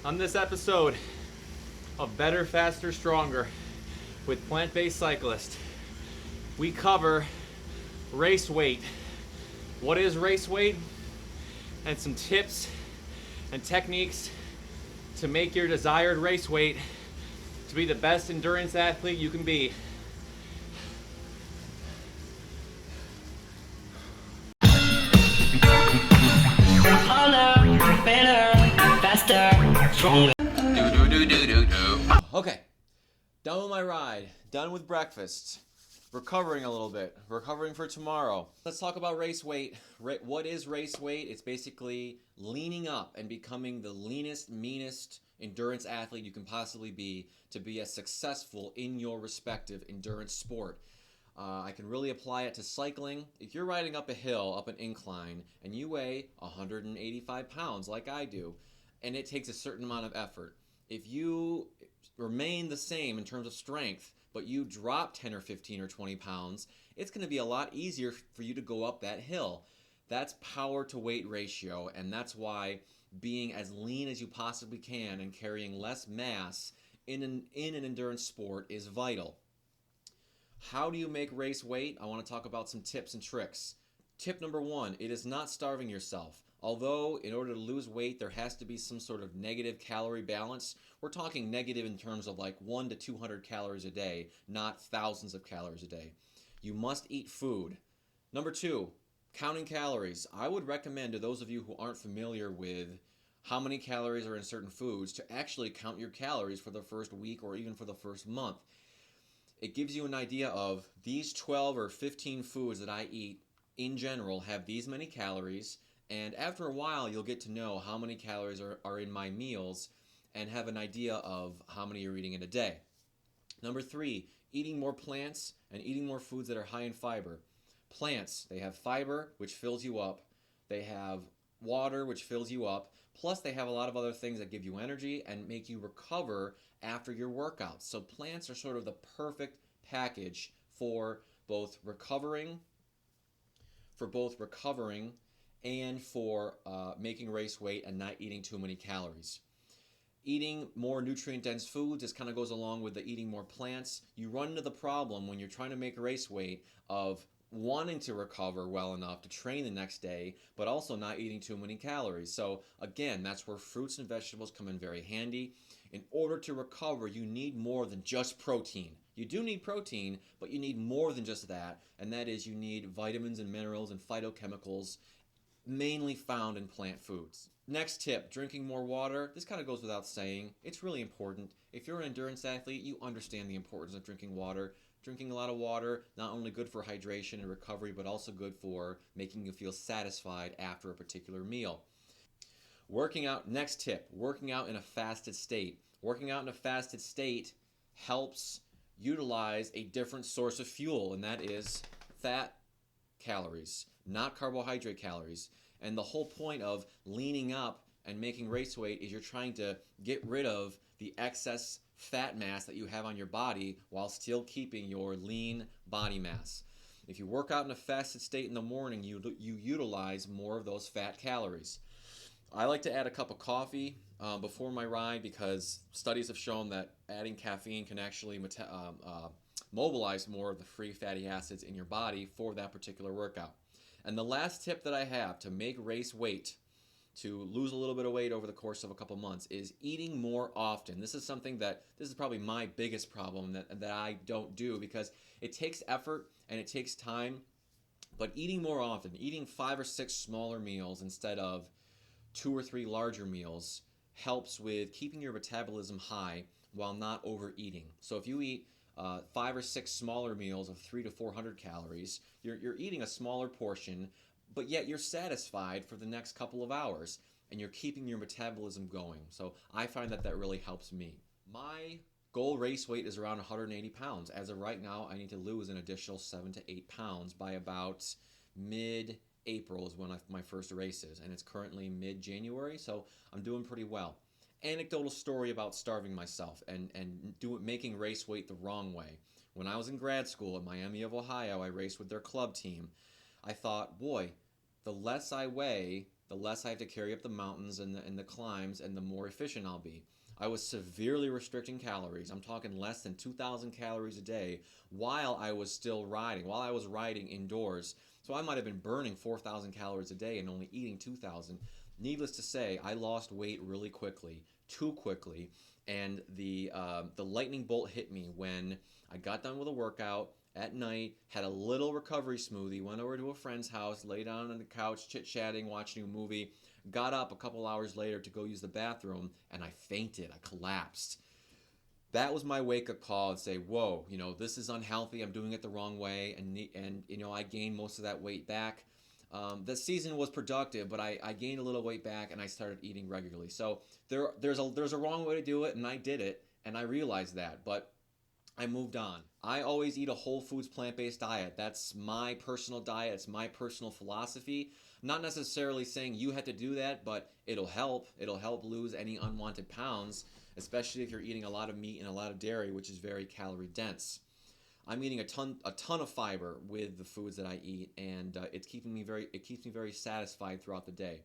On this episode of Better, Faster, Stronger with Plant-Based Cyclist, we cover race weight. What is race weight? And some tips and techniques to make your desired race weight to be the best endurance athlete you can be. Harder, better, faster, stronger. Okay, done with my ride, done with breakfast, recovering a little bit, recovering for tomorrow. Let's talk about race weight. What is race weight? It's basically leaning up and becoming the leanest, meanest endurance athlete you can possibly be to be as successful in your respective endurance sport. I can really apply it to cycling. If you're riding up a hill, up an incline, and you weigh 185 pounds like I do, and it takes a certain amount of effort, if you remain the same in terms of strength, but you drop 10 or 15 or 20 pounds, it's going to be a lot easier for you to go up that hill. That's power to weight ratio, and that's why being as lean as you possibly can and carrying less mass in an endurance sport is vital. How do you make race weight? I want to talk about some tips and tricks. Tip number one, it is not starving yourself. Although in order to lose weight, there has to be some sort of negative calorie balance. We're talking negative in terms of like 1 to 200 calories a day, not thousands of calories a day. You must eat food. Number two, counting calories. I would recommend to those of you who aren't familiar with how many calories are in certain foods to actually count your calories for the first week or even for the first month. It gives you an idea of these 12 or 15 foods that I eat in general have these many calories, and after a while you'll get to know how many calories are in my meals and have an idea of how many you're eating in a day. Number three, eating more plants and eating more foods that are high in fiber. Plants, they have fiber, which fills you up. They have water, which fills you up. Plus, they have a lot of other things that give you energy and make you recover after your workouts. So plants are sort of the perfect package for both recovering and for making race weight and not eating too many calories. Eating more nutrient-dense foods, this kind of goes along with the eating more plants. You run into the problem when you're trying to make race weight of wanting to recover well enough to train the next day, but also not eating too many calories. So again, that's where fruits and vegetables come in very handy. In order to recover, you need more than just protein. You do need protein, but you need more than just that, and that is you need vitamins and minerals and phytochemicals mainly found in plant foods. Next tip, drinking more water. This kind of goes without saying. It's really important. If you're an endurance athlete, you understand the importance of drinking water. Drinking a lot of water, not only good for hydration and recovery, but also good for making you feel satisfied after a particular meal. Working out, next tip, working out in a fasted state. Working out in a fasted state helps utilize a different source of fuel, and that is fat calories, not carbohydrate calories. And the whole point of leaning up and making race weight is you're trying to get rid of the excess fat mass that you have on your body while still keeping your lean body mass. If you work out in a fasted state in the morning, you utilize more of those fat calories. I like to add a cup of coffee before my ride because studies have shown that adding caffeine can actually mobilize more of the free fatty acids in your body for that particular workout. And the last tip that I have to make race weight, to lose a little bit of weight over the course of a couple months, is eating more often. This is probably my biggest problem that I don't do because it takes effort and it takes time. But eating more often, eating 5 or 6 smaller meals instead of 2 or 3 larger meals helps with keeping your metabolism high while not overeating. So if you eat 5 or 6 smaller meals of 300 to 400 calories, you're eating a smaller portion, but yet you're satisfied for the next couple of hours, and you're keeping your metabolism going. So I find that really helps me. My goal race weight is around 180 pounds. As of right now, I need to lose an additional 7 to 8 pounds by about mid-April is when my first race is, and it's currently mid-January, so I'm doing pretty well. Anecdotal story about starving myself and making race weight the wrong way. When I was in grad school at Miami of Ohio, I raced with their club team. I thought, boy, the less I weigh, the less I have to carry up the mountains and the climbs, and the more efficient I'll be. I was severely restricting calories. I'm talking less than 2,000 calories a day while I was still riding, while I was riding indoors. So I might have been burning 4,000 calories a day and only eating 2,000. Needless to say, I lost weight really quickly, too quickly, and the lightning bolt hit me when I got done with a workout at night, had a little recovery smoothie, went over to a friend's house, lay down on the couch, chit-chatting, watching a movie, got up a couple hours later to go use the bathroom, and I fainted. I collapsed. That was my wake-up call and say, whoa, this is unhealthy. I'm doing it the wrong way. And I gained most of that weight back. The season was productive, but I gained a little weight back, and I started eating regularly. So there's a wrong way to do it, and I did it, and I realized that. But I moved on. I always eat a whole foods plant-based diet. That's my personal diet. It's my personal philosophy. Not necessarily saying you have to do that, but it'll help. It'll help lose any unwanted pounds, especially if you're eating a lot of meat and a lot of dairy, which is very calorie dense. I'm eating a ton of fiber with the foods that I eat, and it keeps me very satisfied throughout the day.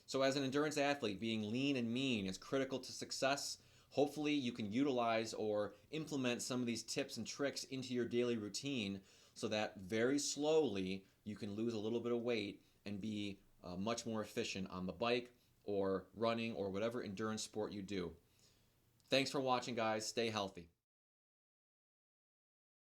So as an endurance athlete, being lean and mean is critical to success. Hopefully you can utilize or implement some of these tips and tricks into your daily routine so that very slowly you can lose a little bit of weight and be much more efficient on the bike or running or whatever endurance sport you do. Thanks for watching, guys. Stay healthy.